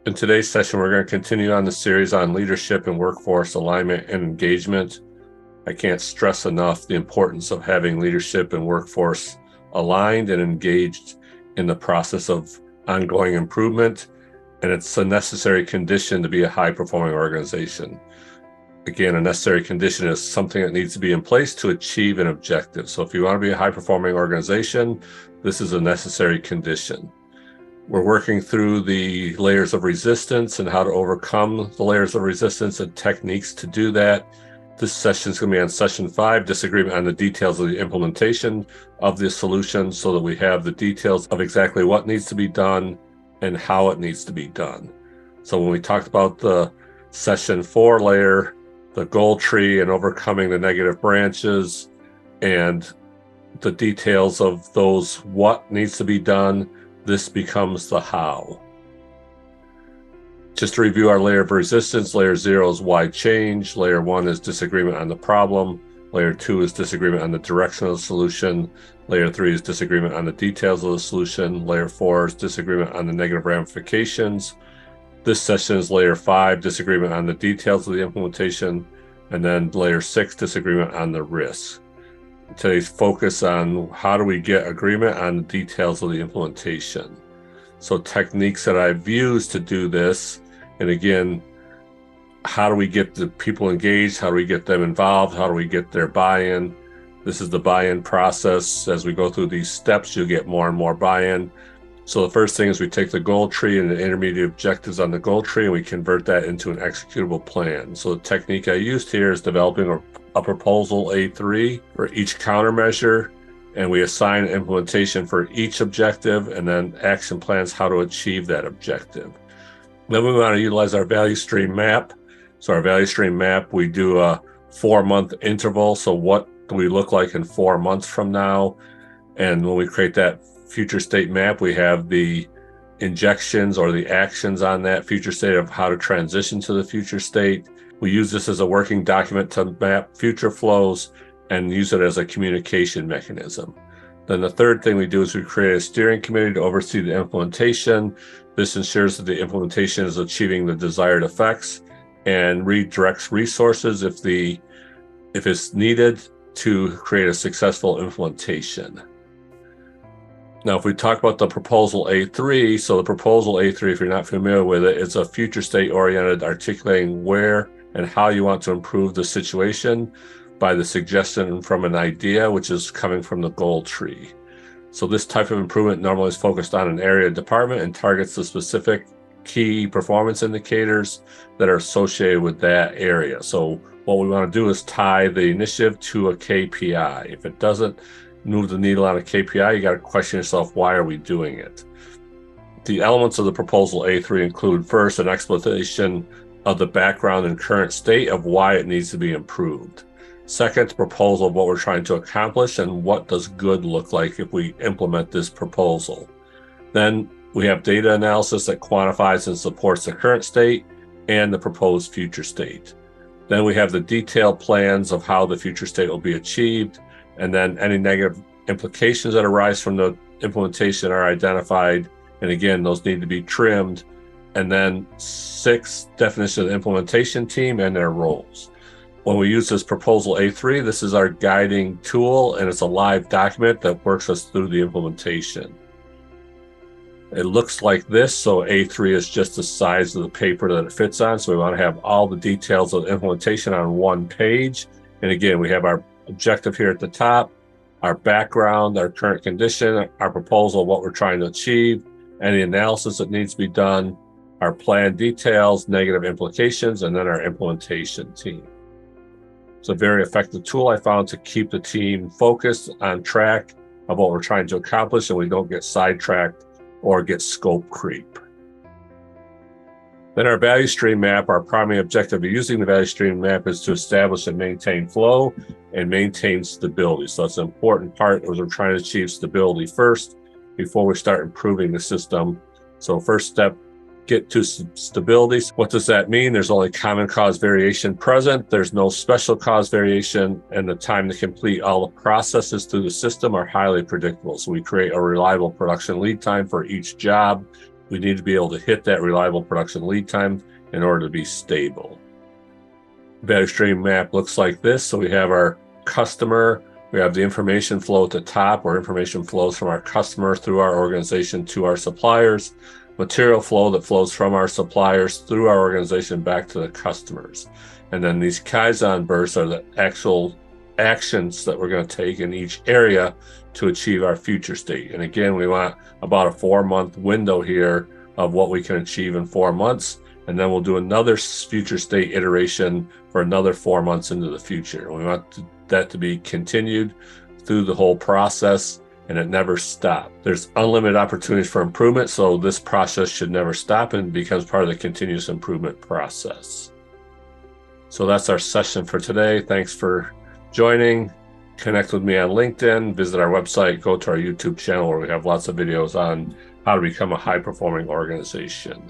In today's session, we're going to continue on the series on leadership and workforce alignment and engagement. I can't stress enough the importance of having leadership and workforce aligned and engaged in the process of ongoing improvement, and it's a necessary condition to be a high-performing organization. Again, a necessary condition is something that needs to be in place to achieve an objective. So if you want to be a high-performing organization, this is a necessary condition. We're working through the layers of resistance and how to overcome the layers of resistance and techniques to do that. This session is going to be on session 5, disagreement on the details of the implementation of the solution, so that we have the details of exactly what needs to be done and how it needs to be done. So when we talked about the session 4 layer, the goal tree and overcoming the negative branches and the details of those what needs to be done, this becomes the how. Just to review our layer of resistance, layer 0 is why change, layer 1 is disagreement on the problem, layer 2 is disagreement on the direction of the solution, layer 3 is disagreement on the details of the solution, layer 4 is disagreement on the negative ramifications. This session is layer 5, disagreement on the details of the implementation, and then layer 6, disagreement on the risks. Today's focus on how do we get agreement on the details of the implementation. So techniques that I've used to do this, and again, how do we get the people engaged? How do we get them involved? How do we get their buy-in? This is the buy-in process. As we go through these steps, you'll get more and more buy-in. So the first thing is we take the goal tree and the intermediate objectives on the goal tree, and we convert that into an executable plan. So the technique I used here is developing a proposal A3 for each countermeasure, and we assign implementation for each objective and then action plans how to achieve that objective. Then we want to utilize our value stream map. So our value stream map, we do a 4-month interval. So what do we look like in 4 months from now? And when we create that future state map, we have the injections or the actions on that future state of how to transition to the future state. We use this as a working document to map future flows and use it as a communication mechanism. Then the third thing we do is we create a steering committee to oversee the implementation. This ensures that the implementation is achieving the desired effects and redirects resources if it's needed to create a successful implementation. Now, if we talk about the proposal A3, so the proposal A3, if you're not familiar with it, it's a future state oriented, articulating where and how you want to improve the situation by the suggestion from an idea, which is coming from the goal tree. So this type of improvement normally is focused on an area department and targets the specific key performance indicators that are associated with that area. So what we want to do is tie the initiative to a KPI. If it doesn't move the needle on a KPI, you got to question yourself, why are we doing it? The elements of the proposal A3 include, first, an explanation of the background and current state of why it needs to be improved. Second, the proposal of what we're trying to accomplish and what does good look like if we implement this proposal. Then we have data analysis that quantifies and supports the current state and the proposed future state. Then we have the detailed plans of how the future state will be achieved, and then any negative implications that arise from the implementation are identified, and again, those need to be trimmed. And then 6, definition of the implementation team and their roles. When we use this proposal A3, this is our guiding tool, and it's a live document that works us through the implementation. It looks like this, so A3 is just the size of the paper that it fits on, so we want to have all the details of the implementation on one page. And again, we have our objective here at the top, our background, our current condition, our proposal, what we're trying to achieve, any analysis that needs to be done, our plan details, negative implications, and then our implementation team. It's a very effective tool I found to keep the team focused on track of what we're trying to accomplish, and we don't get sidetracked or get scope creep. Then our value stream map, our primary objective of using the value stream map is to establish and maintain flow and maintain stability. So that's an important part, as we're trying to achieve stability first before we start improving the system. So first step, get to stability. What does that mean? There's only common cause variation present. There's no special cause variation, and the time to complete all the processes through the system are highly predictable. So we create a reliable production lead time for each job. We need to be able to hit that reliable production lead time in order to be stable. Value stream map looks like this. So we have our customer, we have the information flow at the top, where information flows from our customer through our organization to our suppliers, material flow that flows from our suppliers through our organization back to the customers. And then these Kaizen bursts are the actual actions that we're going to take in each area to achieve our future state. And again, we want about a 4-month window here of what we can achieve in 4 months. And then we'll do another future state iteration for another 4 months into the future. We want that to be continued through the whole process, and it never stops. There's unlimited opportunities for improvement, so this process should never stop and becomes part of the continuous improvement process. So that's our session for today. Thanks for joining. Connect with me on LinkedIn, visit our website, go to our YouTube channel where we have lots of videos on how to become a high-performing organization.